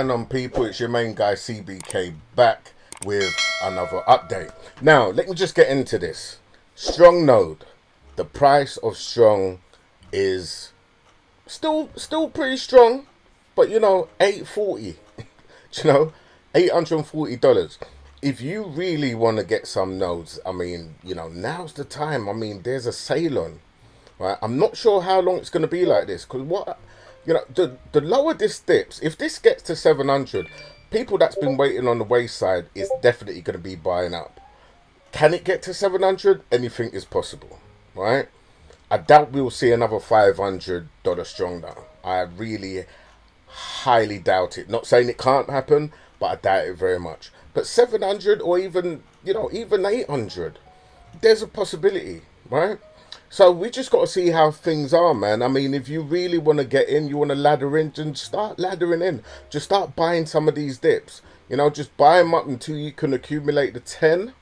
And on people, it's your main guy CBK back with another update. Now, let me just get into this. Strongnode. The price of Strong is still pretty strong, but you know, $840. You know, $840. If you really want to get some nodes, I mean, you know, now's the time. I mean, there's a sale on, right? I'm not sure how long it's going to be like this, because what, you know, the lower this dips, if this gets to 700, people that's been waiting on the wayside is definitely going to be buying up. Can it get to 700? Anything is possible, right? I doubt we'll see another $500 strong now. I really highly doubt it. Not saying it can't happen, but I doubt it very much. But 700 or even, you know, even 800, there's a possibility, right? So we just got to see how things are, man. I mean, if you really want to get in, you want to ladder in, then start laddering in. Just start buying some of these dips. You know, just buy them up until you can accumulate the 10,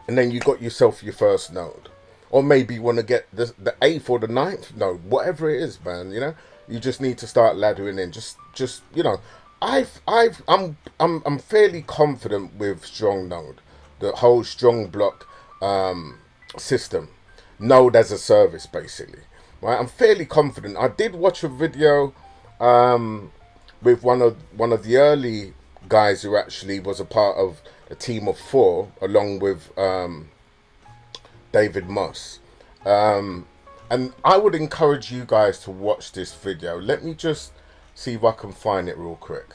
and then you got yourself your first node. Or maybe you want to get the 8th or the 9th node, whatever it is, man. You know, you just need to start laddering in. Just you know, I'm fairly confident with Strongnode, the whole strong block system, node as a service, basically. Right, I'm fairly confident. I did watch a video with one of the early guys who actually was a part of a team of 4, along with David Moss. And I would encourage you guys to watch this video. Let me just see if I can find it real quick.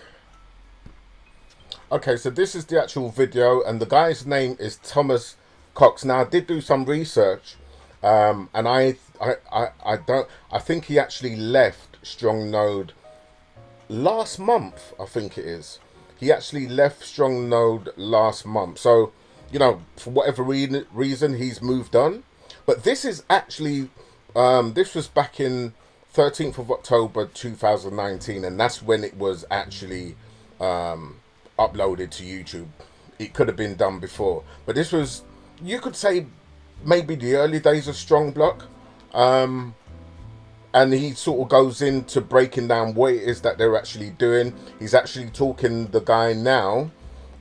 Okay, so this is the actual video, and the guy's name is Thomas Cox. Now, I did do some research, and I think he actually left Strongnode last month. I think it is. He actually left Strongnode last month. So, you know, for whatever reason, he's moved on. But this is actually, this was back in 13th of October 2019, and that's when it was actually uploaded to YouTube. It could have been done before, but this was, you could say, maybe the early days of Strong Block. And he sort of goes into breaking down what it is that they're actually doing. He's actually talking the guy now,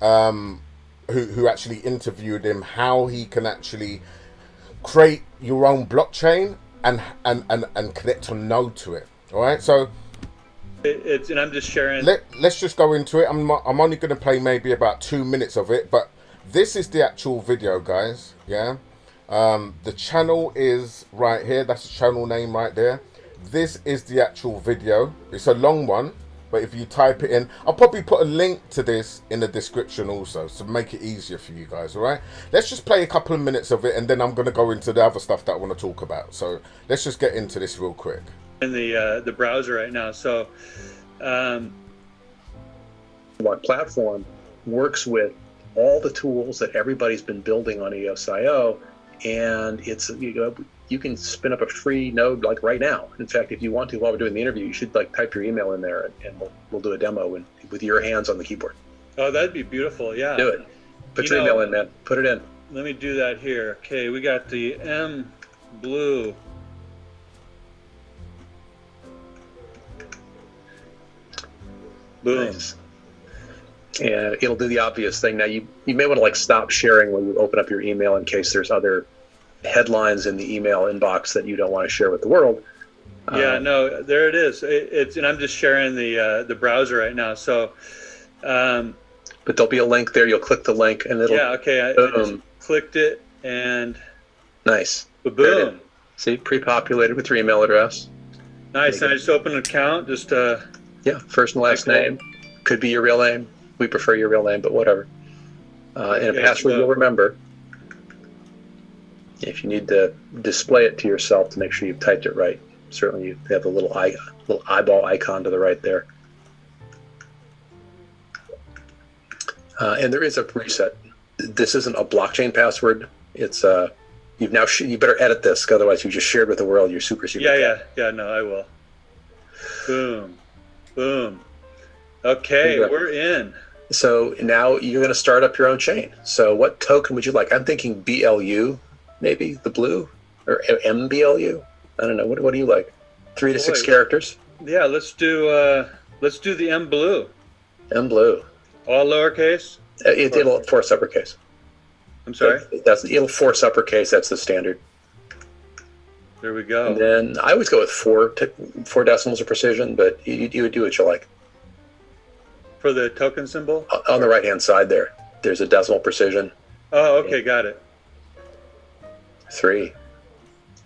who actually interviewed him, how he can actually create your own blockchain and connect a node to it. All right, so and I'm just sharing. Let's just go into it. I'm only going to play maybe about 2 minutes of it, but this is the actual video, guys. Yeah, the channel is right here. That's the channel name right there. This is the actual video. It's a long one, but if you type it in, I'll probably put a link to this in the description also, so make it easier for you guys. All right, let's just play a couple of minutes of it, and then I'm going to go into the other stuff that I want to talk about. So let's just get into this real quick. In the browser right now. So what platform works with all the tools that everybody's been building on EOS.io, and it's, you know, you can spin up a free node like right now. In fact, if you want to, while we're doing the interview, you should like type your email in there, and we'll do a demo with your hands on the keyboard. Oh, that'd be beautiful. Yeah, do it. Put your email in, man. Put it in. Let me do that here. Okay, we got the M Blue. Boom. Nice. And it'll do the obvious thing. Now, you may want to like stop sharing when you open up your email in case there's other headlines in the email inbox that you don't want to share with the world. Yeah, no, there it is. It's and I'm just sharing the browser right now. So, but there'll be a link there. You'll click the link, and it'll. Yeah. Okay. I just clicked it, and nice. Boom. See, pre-populated with your email address. Nice. And I just open an account. Just yeah, first and last name. Could be your real name. We prefer your real name, but whatever. And a password you'll remember. If you need to display it to yourself to make sure you've typed it right, certainly you have the little eyeball icon to the right there. And there is a reset. This isn't a blockchain password. It's you better edit this, otherwise you just shared with the world your super secret. Yeah. No, I will. Boom, boom. Okay, we're in. So now you're going to start up your own chain. So what token would you like? I'm thinking BLU. Maybe the blue, or MBLU. I don't know. What do you like? 3 to 6 characters. Yeah, let's do the M Blue. and blue. All lowercase? It'll force uppercase. I'm sorry? It'll force uppercase. That's the standard. There we go. And then I always go with four decimals of precision, but you would do what you like. For the token symbol? On the right-hand side there's a decimal precision. Oh, okay, got it. 3.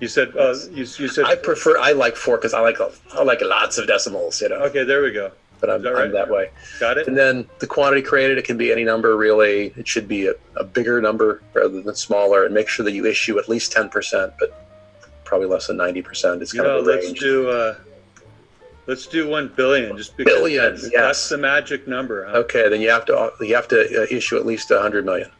You said, you said. I like 4 because I like lots of decimals, Okay, there we go. But I'm that way. Got it. And then the quantity created, it can be any number really. It should be a bigger number rather than smaller, and make sure that you issue at least 10%, but probably less than 90%. It's kind of the range. Let's do 1 billion, just because billion, that's the magic number. Huh? Okay, then you have to issue at least 100 million.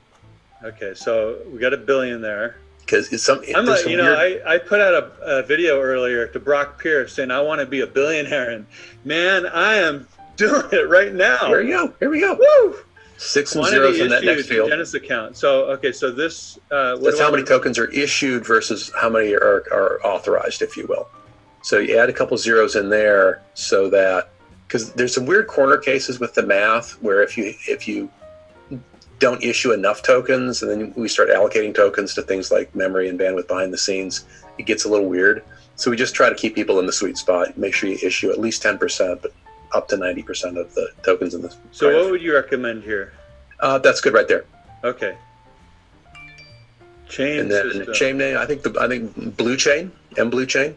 Okay, so we got 1 billion there. Because I put out a video earlier to Brock Pierce saying I want to be a billionaire, and man, I am doing it right now. Here we go. Woo! 6 and zeros in that next field. Genesis account. So this. That's how many tokens are issued versus how many are authorized, if you will. So you add a couple zeros in there so that, because there's some weird corner cases with the math where if you don't issue enough tokens and then we start allocating tokens to things like memory and bandwidth behind the scenes, it gets a little weird. So we just try to keep people in the sweet spot. Make sure you issue at least 10%, but up to 90% of the tokens in this. So what would you recommend here? That's good right there. Okay. Chain and then system. Chain name. I think blue chain, blue chain.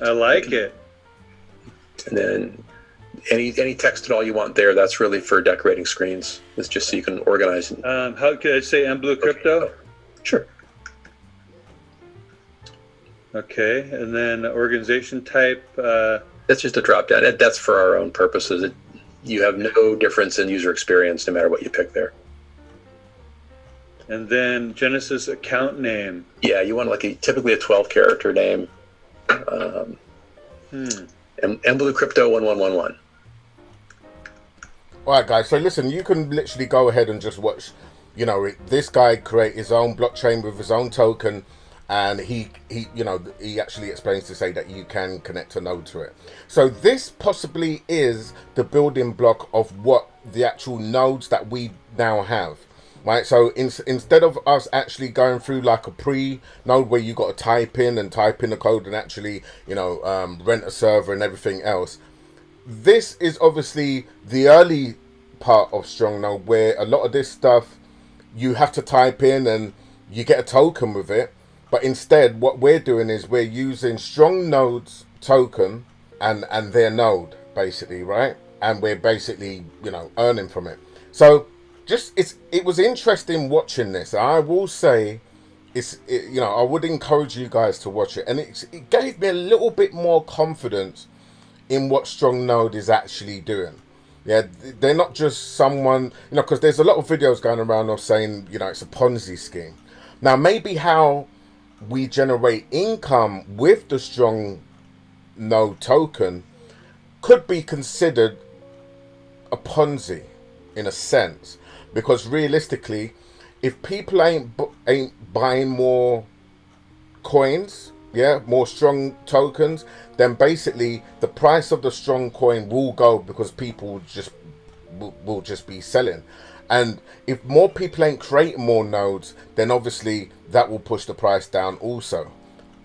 I like it. And then any text at all you want there. That's really for decorating screens. It's just so you can organize. How could I say blue crypto? Okay. Sure. Okay, and then organization type. That's just a drop down. That's for our own purposes. You have no difference in user experience no matter what you pick there. And then Genesis account name. Yeah, you want typically a 12-character name. And blue crypto 1111. All right, guys. So listen, you can literally go ahead and just watch. This guy create his own blockchain with his own token. And he actually explains to say that you can connect a node to it. So this possibly is the building block of what the actual nodes that we now have, right? So instead of us actually going through like a pre-node where you got to type in the code and actually, rent a server and everything else, this is obviously the early part of Strongnode where a lot of this stuff you have to type in and you get a token with it. But instead, what we're doing is we're using Strongnode's token and their node, basically, right? And we're basically, earning from it. So, it was interesting watching this. I will say, I would encourage you guys to watch it. And it gave me a little bit more confidence in what Strongnode is actually doing. Yeah, they're not just someone, because there's a lot of videos going around of saying, it's a Ponzi scheme. Now, maybe how we generate income with the Strongnode token could be considered a Ponzi in a sense, because realistically, if people ain't buying more coins, more strong tokens, then basically the price of the strong coin will go because people will just be selling. And if more people ain't creating more nodes, then obviously that will push the price down also.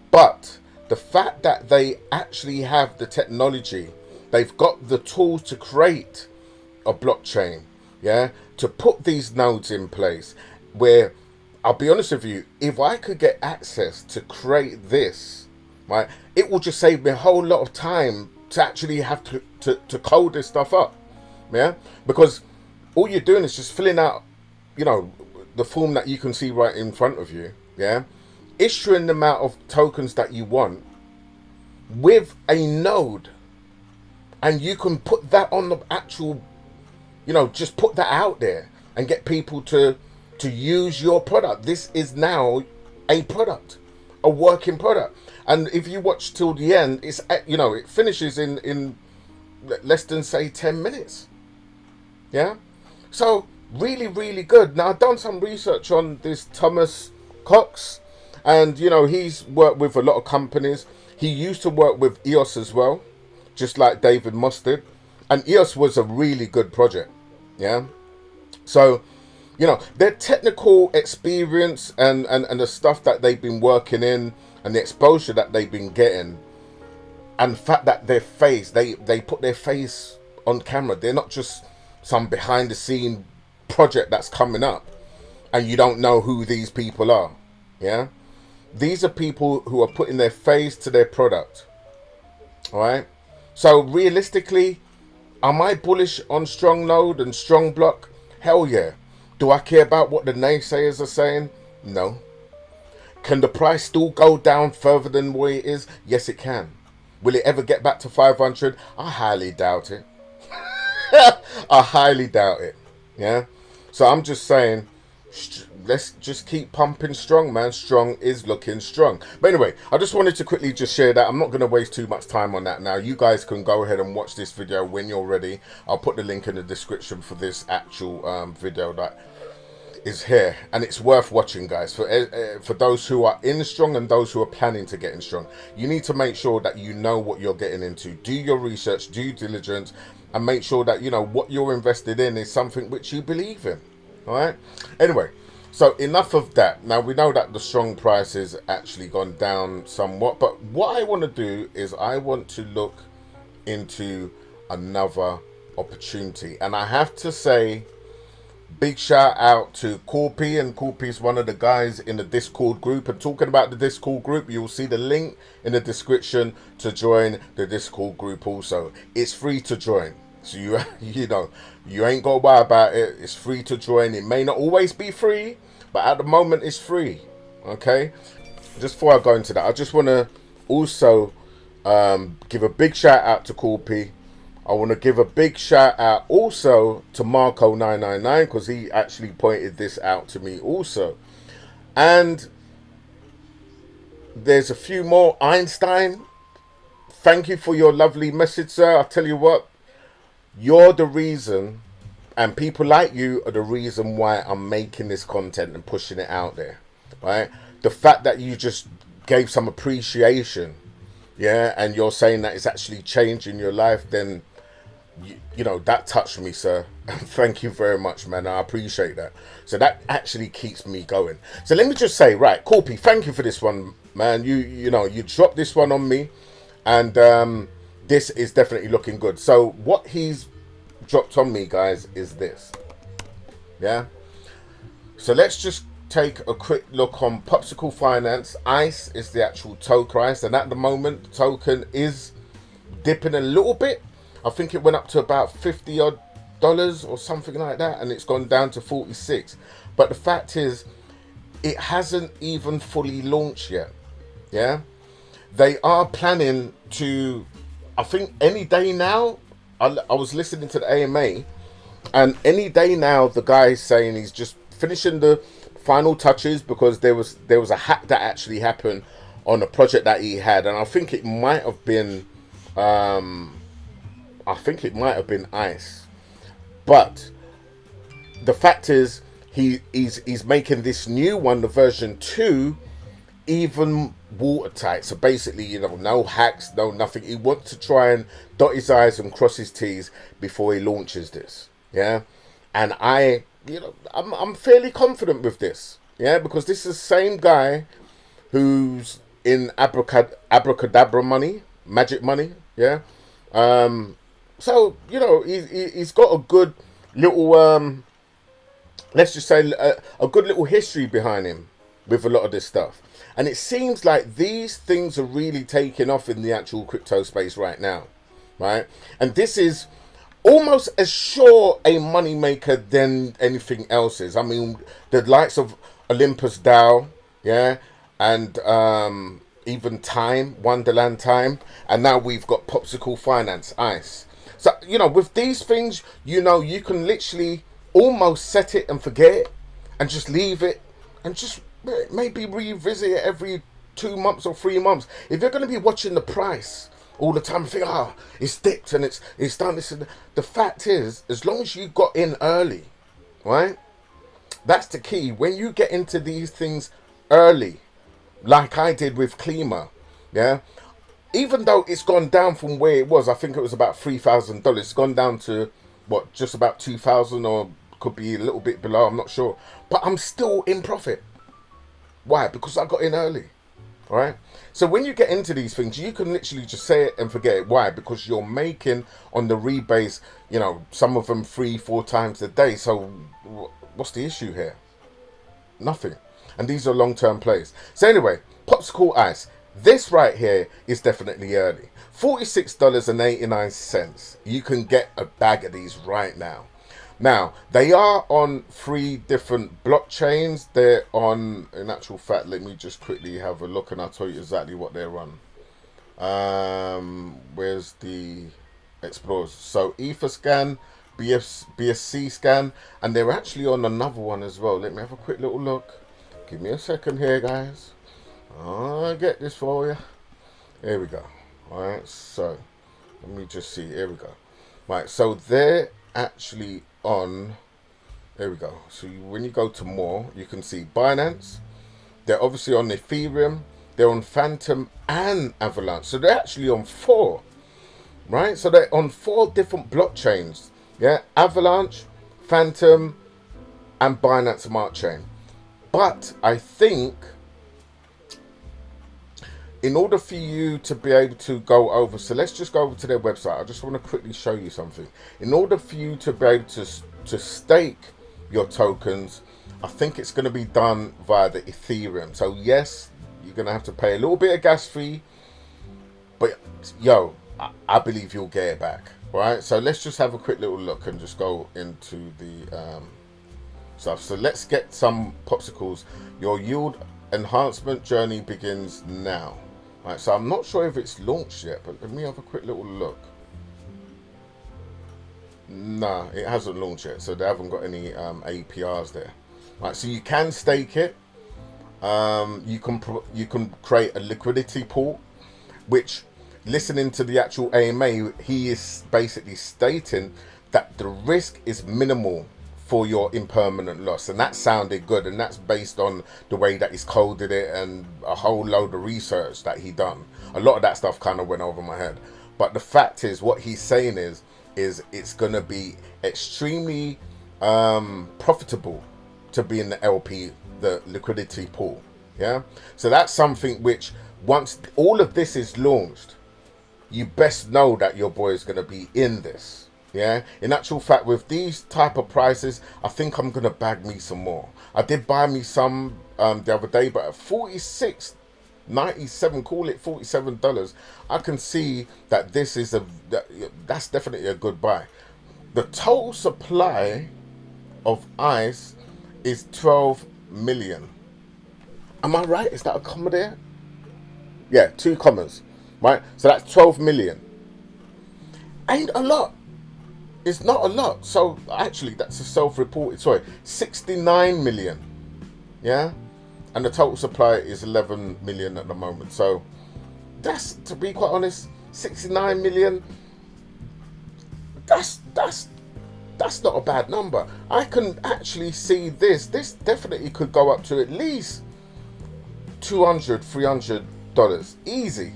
But the fact that they actually have the technology, they've got the tools to create a blockchain, to put these nodes in place, where I'll be honest with you, if I could get access to create this, right, it will just save me a whole lot of time to actually have to code this stuff up, because all you're doing is just filling out, the form that you can see right in front of you, issuing the amount of tokens that you want with a node, and you can put that on the actual, just put that out there and get people to use your product. This is now a product, a working product. And if you watch till the end, it's, it finishes in less than, say, 10 minutes. So really, really good. Now, I've done some research on this Thomas Cox, and he's worked with a lot of companies. He used to work with EOS as well, just like David Mustard. And EOS was a really good project. Yeah. So, you know, their technical experience and the stuff that they've been working in and the exposure that they've been getting, and the fact that their face, they put their face on camera. They're not just some behind the scene project that's coming up and you don't know who these people are. Yeah. These are people who are putting their face to their product. All right. So realistically, am I bullish on Strongnode and Strong Block? Hell yeah. Do I care about what the naysayers are saying? No. Can the price still go down further than where it is? Yes, it can. Will it ever get back to 500? I highly doubt it. I highly doubt it. Yeah. So I'm just saying, let's just keep pumping strong, man. Strong is looking strong. But anyway, I just wanted to quickly just share that. I'm not going to waste too much time on that now. You guys can go ahead and watch this video when you're ready. I'll put the link in the description for this actual video that is here, and it's worth watching, guys. For those who are in strong and those who are planning to get in strong, you need to make sure that you know what you're getting into. Do your research, due diligence, and make sure that you know what you're invested in is something which you believe in. All right. Anyway, so enough of that. Now we know that the strong price has actually gone down somewhat, but what I want to do is I want to look into another opportunity, and I have to say, big shout out to Corpy, and Corpy is one of the guys in the Discord group. And talking about the Discord group, you'll see the link in the description to join the Discord group also. It's free to join. So you know, you ain't got to worry about it. It's free to join. It may not always be free, but at the moment it's free. Okay? Just before I go into that, I just want to also give a big shout out to Corpy. I want to give a big shout out also to Marco999 because he actually pointed this out to me also. And there's a few more. Einstein, thank you for your lovely message, sir. I'll tell you what, you're the reason, and people like you are the reason why I'm making this content and pushing it out there, right? The fact that you just gave some appreciation, yeah, and you're saying that it's actually changing your life, then you know, that touched me, sir. Thank you very much, man. I appreciate that. So that actually keeps me going. So let me just say, right, Corpy, thank you for this one, man. You know, you dropped this one on me, and this is definitely looking good. So what he's dropped on me, guys, is this. Yeah. So let's just take a quick look on Popsicle Finance. ICE is the actual token price, and at the moment the token is dipping a little bit. I think it went up to about $50 odd or something like that, and it's gone down to 46. But the fact is, it hasn't even fully launched yet. Yeah, they are planning to, I think any day now. I was listening to the AMA, and any day now the guy is saying he's just finishing the final touches because there was a hack that actually happened on a project that he had, and I think it might have been ICE. But the fact is, he's making this new one, the version 2, even watertight. So basically, you know, no hacks, no nothing. He wants to try and dot his I's and cross his T's before he launches this. Yeah, and I'm fairly confident with this. Yeah, because this is the same guy who's in abracadabra money, magic money. Yeah. So, you know, he's got a good little, let's just say, a good little history behind him with a lot of this stuff. And it seems like these things are really taking off in the actual crypto space right now, right? And this is almost as sure a money maker than anything else is. I mean, the likes of Olympus DAO, yeah, and even Time, Wonderland Time, and now we've got Popsicle Finance, ICE. So, you know, with these things, you know, you can literally almost set it and forget it and just leave it and just maybe revisit it every 2 months or 3 months. If you're going to be watching the price all the time and think, it's dipped and it's done this. The fact is, as long as you got in early, right? That's the key. When you get into these things early, like I did with Klima, yeah, even though it's gone down from where it was, I think it was about $3,000. It's gone down to what, just about 2,000, or could be a little bit below. I'm not sure, but I'm still in profit. Why? Because I got in early. All right. So when you get into these things, you can literally just say it and forget it. Why? Because you're making on the rebase, you know, some of them 3-4 times a day. So what's the issue here? Nothing. And these are long-term plays. So anyway, Popsicle Ice. This right here is definitely early. $46.89. You can get a bag of these right now. Now, they are on 3 different blockchains. They're on, in actual fact, let me just quickly have a look and I'll tell you exactly what they're on. Where's the Explorers? So, Etherscan, BSC Scan, and they're actually on another one as well. Let me have a quick little look. Give me a second here, guys. I'll get this for you. Here we go. Alright, so let me just see. Here we go. Right, so they're actually on, there we go. So when you go to more, you can see Binance. They're obviously on Ethereum. They're on Phantom and Avalanche. So they're actually on 4. Right? So they're on 4 different blockchains. Yeah, Avalanche, Phantom, and Binance Smart Chain. But I think in order for you to be able to go over, so let's just go over to their website. I just want to quickly show you something. In order for you to be able to stake your tokens, I think it's going to be done via the Ethereum. So yes, you're going to have to pay a little bit of gas fee, but yo, I believe you'll get it back. Right? So let's just have a quick little look and just go into the stuff. So let's get some popsicles. Your yield enhancement journey begins now. Right, so I'm not sure if it's launched yet, but let me have a quick little look. Nah, it hasn't launched yet, so they haven't got any APRs there. Right, so you can stake it. You can create a liquidity pool, which, listening to the actual AMA, he is basically stating that the risk is minimal for your impermanent loss, and that sounded good, and that's based on the way that he's coded it and a whole load of research that he done. A lot of that stuff kind of went over my head, but the fact is, what he's saying is it's going to be extremely profitable to be in the LP, the liquidity pool. Yeah, so that's something which, once all of this is launched, you best know that your boy is going to be in this. Yeah, in actual fact, with these type of prices, I think I'm gonna bag me some more. I did buy me some the other day, but at $46.97, call it $47, I can see that this is that's definitely a good buy. The total supply of ice is 12 million. Am I right? Is that a comma there? Yeah, 2 commas. Right, so that's 12 million. Ain't a lot. It's not a lot. So actually, that's a self-reported. Sorry, 69 million. Yeah, and the total supply is 11 million at the moment. So that's, to be quite honest, 69 million. That's not a bad number. I can actually see this. This definitely could go up to at least $200-$300. Easy.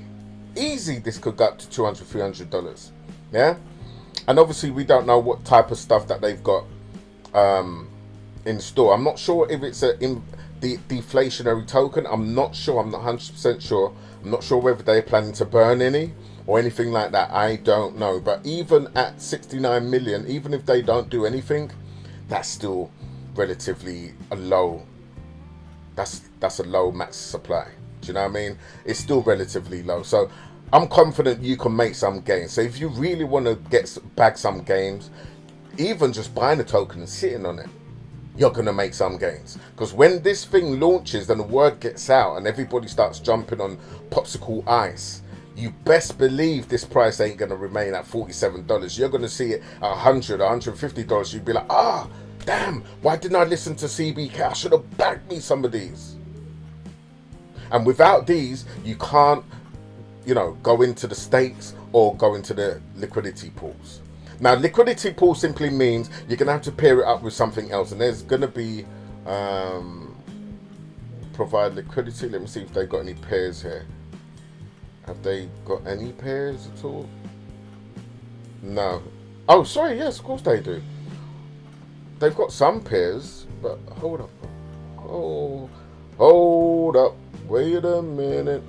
This could go up to $200-$300. Yeah. And obviously, we don't know what type of stuff that they've got in store. I'm not sure if it's the deflationary token. I'm not sure. I'm not 100% sure. I'm not sure whether they're planning to burn any or anything like that. I don't know. But even at 69 million, even if they don't do anything, that's still relatively a low. That's a low max supply. Do you know what I mean? It's still relatively low. So I'm confident you can make some gains. So if you really want to bag some gains, even just buying a token and sitting on it, you're going to make some gains. Because when this thing launches and the word gets out and everybody starts jumping on Popsicle Ice, you best believe this price ain't going to remain at $47. You're going to see it at $100, $150. You'd be like, damn, why didn't I listen to CBK? I should have bagged me some of these. And without these, you can't, go into the stakes or go into the liquidity pools. Now, liquidity pool simply means you're going to have to pair it up with something else. And there's going to be provide liquidity. Let me see if they've got any pairs here. Have they got any pairs at all? No. Oh, sorry, yes, of course they do. They've got some pairs, but hold up. Oh, hold up. Wait a minute.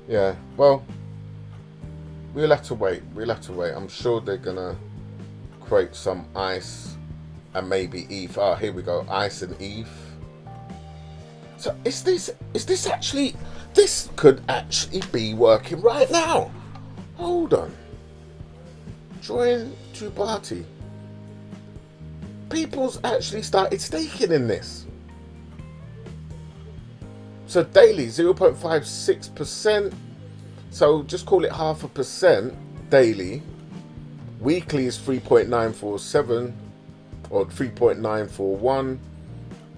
Yeah, well, we'll have to wait. I'm sure they're gonna create some ice and maybe ETH. Oh, here we go. Ice and ETH. So is this actually, this could actually be working right now. Hold on. Join to party. People's actually started staking in this. So daily 0.56%. So just call it 0.5% daily. Weekly is 3.947 or 3.941,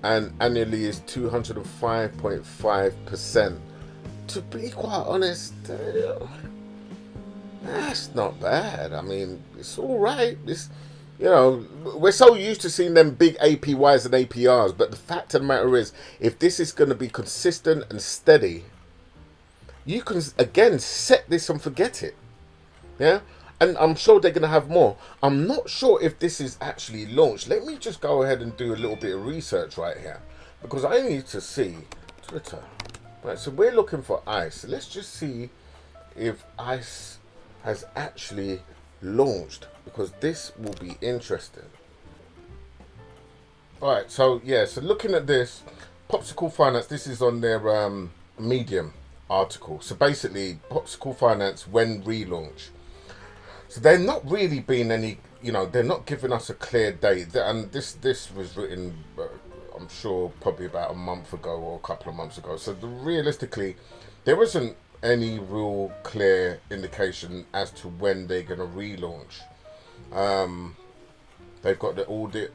and annually is 205.5%. To be quite honest, that's not bad. I mean, it's all right. This, we're so used to seeing them big APYs and APRs, but the fact of the matter is, if this is going to be consistent and steady, you can again set this and forget it. Yeah, and I'm sure they're going to have more. I'm not sure if this is actually launched. Let me just go ahead and do a little bit of research right here, because I need to see Twitter. Right, so we're looking for ICE. Let's just see if ICE has actually launched, because this will be interesting. Alright, so yeah, so looking at this, Popsicle Finance, this is on their Medium article. So basically, Popsicle Finance, when relaunch. So they're not really being any, they're not giving us a clear date. And this was written, I'm sure, probably about a month ago or a couple of months ago. So realistically, there isn't any real clear indication as to when they're going to relaunch. They've got the audit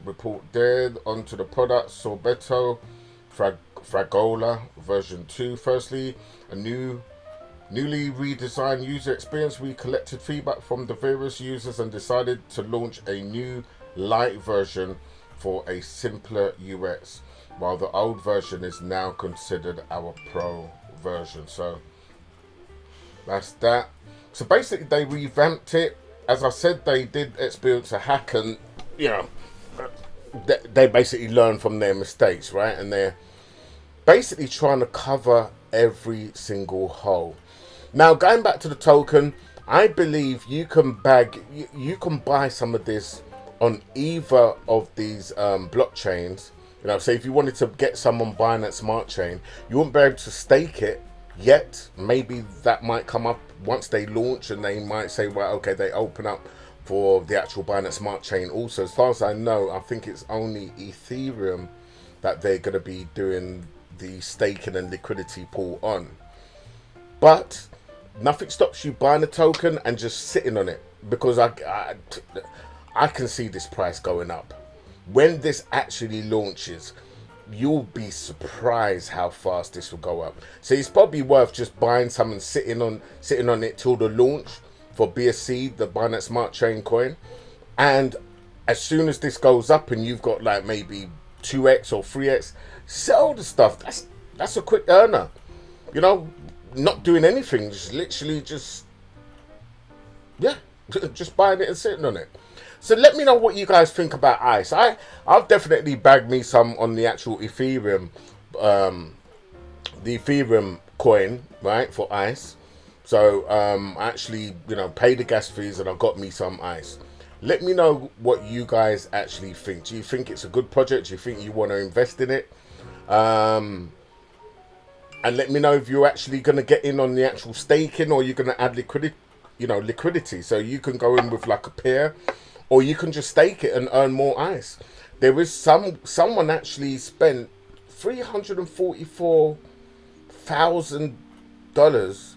report there onto the product. Sorbetto Fragola version 2. Firstly, a newly redesigned user experience. We collected feedback from the various users and decided to launch a new light version for a simpler UX, while the old version is now considered our pro version. So that's that. So basically they revamped it. As I said, they did experience a hack, and they basically learn from their mistakes, right? And they're basically trying to cover every single hole. Now, going back to the token, I believe you can buy some of this on either of these blockchains. So if you wanted to get some on Binance Smart Chain, you wouldn't be able to stake it yet. Maybe that might come up once they launch, and they might say, well, okay, they open up for the actual Binance Smart Chain also. As far as I know, I think it's only Ethereum that they're going to be doing the staking and liquidity pool on. But nothing stops you buying a token and just sitting on it, because I can see this price going up. When this actually launches, you'll be surprised how fast this will go up. So it's probably worth just buying some and sitting on it till the launch for BSC, the Binance Smart Chain coin. And as soon as this goes up and you've got like maybe 2x or 3x, sell the stuff. That's a quick earner. Not doing anything, just literally just buying it and sitting on it. So let me know what you guys think about ICE. I've definitely bagged me some on the actual Ethereum, the Ethereum coin, right, for ICE. So I actually, pay the gas fees and I got me some ICE. Let me know what you guys actually think. Do you think it's a good project? Do you think you want to invest in it? And let me know if you're actually going to get in on the actual staking, or you're going to add liquidity. So you can go in with like a pair, or you can just stake it and earn more ICE. There is someone actually spent $344,000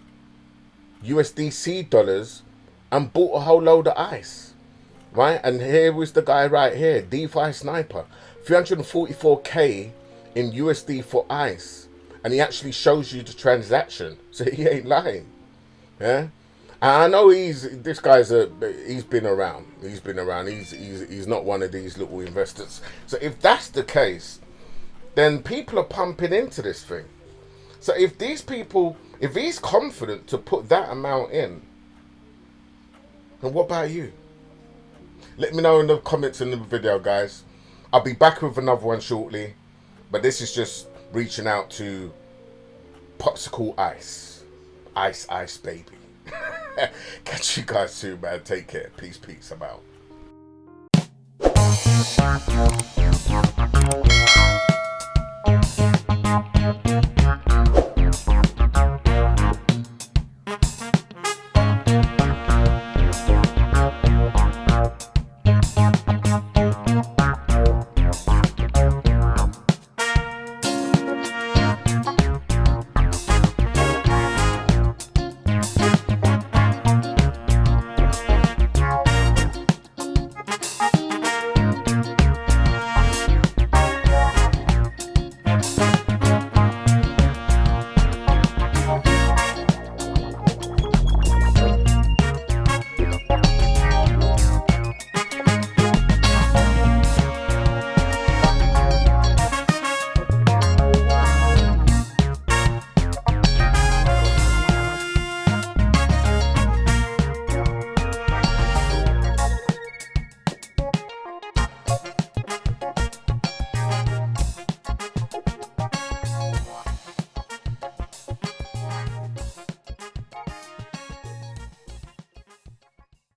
USDC dollars and bought a whole load of ICE, right? And here was the guy right here, DeFi Sniper, 344k in USD for ICE, and he actually shows you the transaction, so he ain't lying. Yeah, and I know he's been around. He's not one of these little investors. So if that's the case, then people are pumping into this thing. So if he's confident to put that amount in, then what about you? Let me know in the comments in the video, guys. I'll be back with another one shortly, but this is just reaching out to Popsicle Ice. Ice, baby. Catch you guys soon, man. Take care. Peace. I'm out.